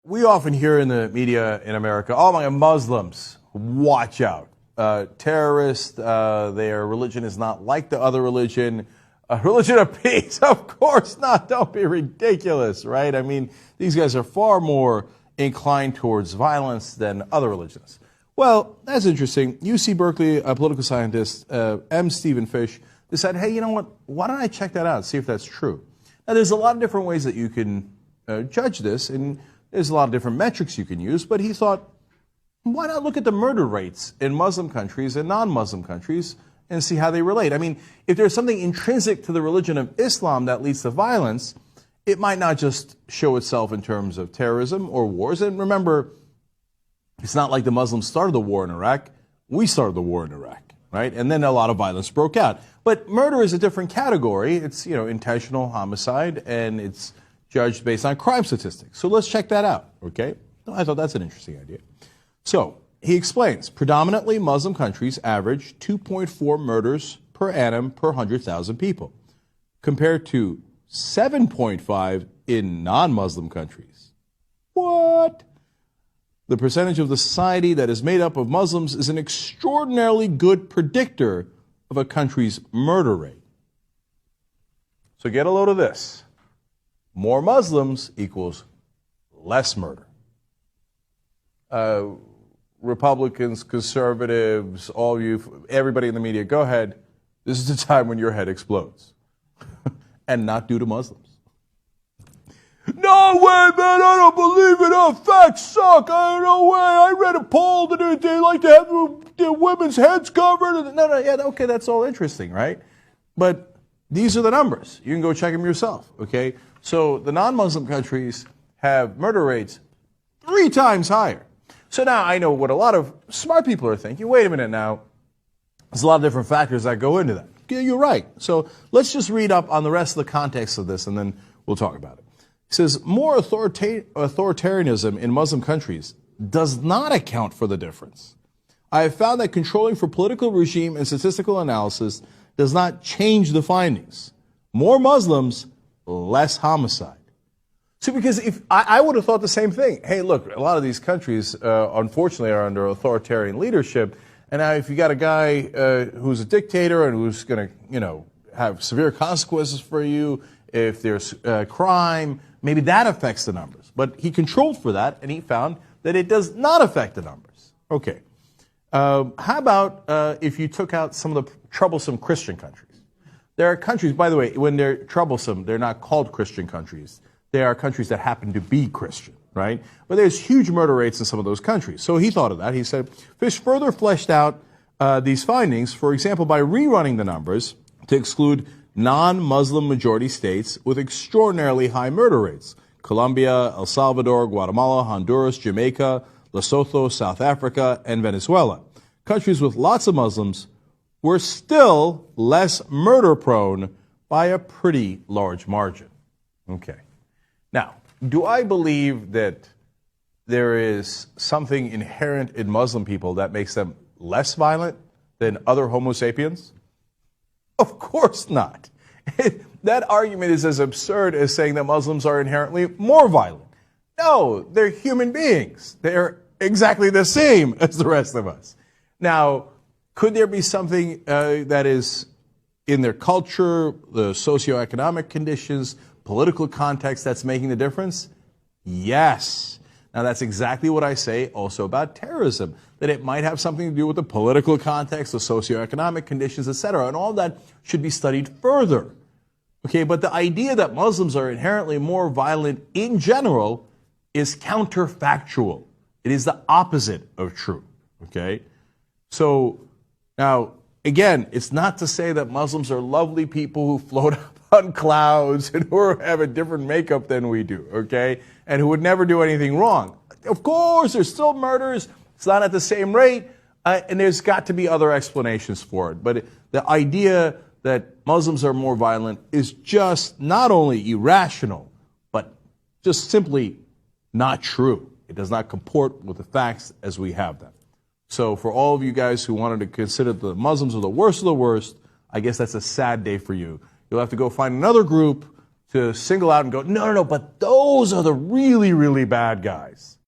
We often hear in the media in America, oh my God, Muslims, watch out. Terrorists, their religion is not like the other religion. A religion of peace? Of course not. Don't be ridiculous, right? I mean, these guys are far more inclined towards violence than other religions. Well, that's interesting. UC Berkeley political scientist M. Stephen Fish decided, hey, you know what? Why don't I check that out, see if that's true? Now, there's a lot of different ways that you can judge this, and there's a lot of different metrics you can use, but he thought, why not look at the murder rates in Muslim countries and non-Muslim countries and see how they relate? I mean, if there's something intrinsic to the religion of Islam that leads to violence, it might not just show itself in terms of terrorism or wars. And remember, it's not like the Muslims started the war in Iraq. We started the war in Iraq, right? And then a lot of violence broke out. But murder is a different category. It's, intentional homicide, and it's judged based on crime statistics. So let's check that out, okay? I thought that's an interesting idea. So he explains, predominantly Muslim countries average 2.4 murders per annum per 100,000 people, compared to 7.5 in non-Muslim countries. What? The percentage of the society that is made up of Muslims is an extraordinarily good predictor of a country's murder rate. So get a load of this. More Muslims equals less murder. Republicans, conservatives, all of you, everybody in the media, go ahead. This is the time when your head explodes. And not due to Muslims. No way, man, I don't believe it. Oh, facts suck. No way. I read a poll that they like to have their women's heads covered. No, yeah, okay, that's all interesting, right? But these are the numbers. You can go check them yourself, okay? So the non-Muslim countries have murder rates 3 times higher. So now I know what a lot of smart people are thinking. Wait a minute now. There's a lot of different factors that go into that. Yeah, you're right. So let's just read up on the rest of the context of this, and then we'll talk about it. It says, more authoritarianism in Muslim countries does not account for the difference. I have found that controlling for political regime and statistical analysis does not change the findings. More Muslims, less homicide. See, because if I would have thought the same thing. Hey, look, a lot of these countries, unfortunately, are under authoritarian leadership. And now if you got a guy who's a dictator and who's going to, have severe consequences for you, if there's crime, maybe that affects the numbers. But he controlled for that, and he found that it does not affect the numbers. Okay. How about if you took out some of the troublesome Christian countries? There are countries, by the way, when they're troublesome, they're not called Christian countries. They are countries that happen to be Christian, right? But there's huge murder rates in some of those countries. So he thought of that. He said, Fish further fleshed out these findings, for example, by rerunning the numbers to exclude non-Muslim majority states with extraordinarily high murder rates. Colombia, El Salvador, Guatemala, Honduras, Jamaica, Lesotho, South Africa, and Venezuela. Countries with lots of Muslims were still less murder prone by a pretty large margin. Okay. Now, do I believe that there is something inherent in Muslim people that makes them less violent than other Homo sapiens? Of course not. That argument is as absurd as saying that Muslims are inherently more violent. No, they're human beings. They're exactly the same as the rest of us. Now, could there be something that is in their culture, the socioeconomic conditions, political context that's making the difference? Yes. Now, that's exactly what I say also about terrorism, that it might have something to do with the political context, the socioeconomic conditions, etc., and all that should be studied further. Okay, but the idea that Muslims are inherently more violent in general is counterfactual. It is the opposite of true. Okay? So, now, again, it's not to say that Muslims are lovely people who float up on clouds and who have a different makeup than we do, okay? And who would never do anything wrong. Of course, there's still murders. It's not at the same rate. And there's got to be other explanations for it. But the idea that Muslims are more violent is just not only irrational, but just simply not true. It does not comport with the facts as we have them. So for all of you guys who wanted to consider the Muslims are the worst of the worst, I guess that's a sad day for you. You'll have to go find another group to single out and go, no, but those those are the really, really bad guys.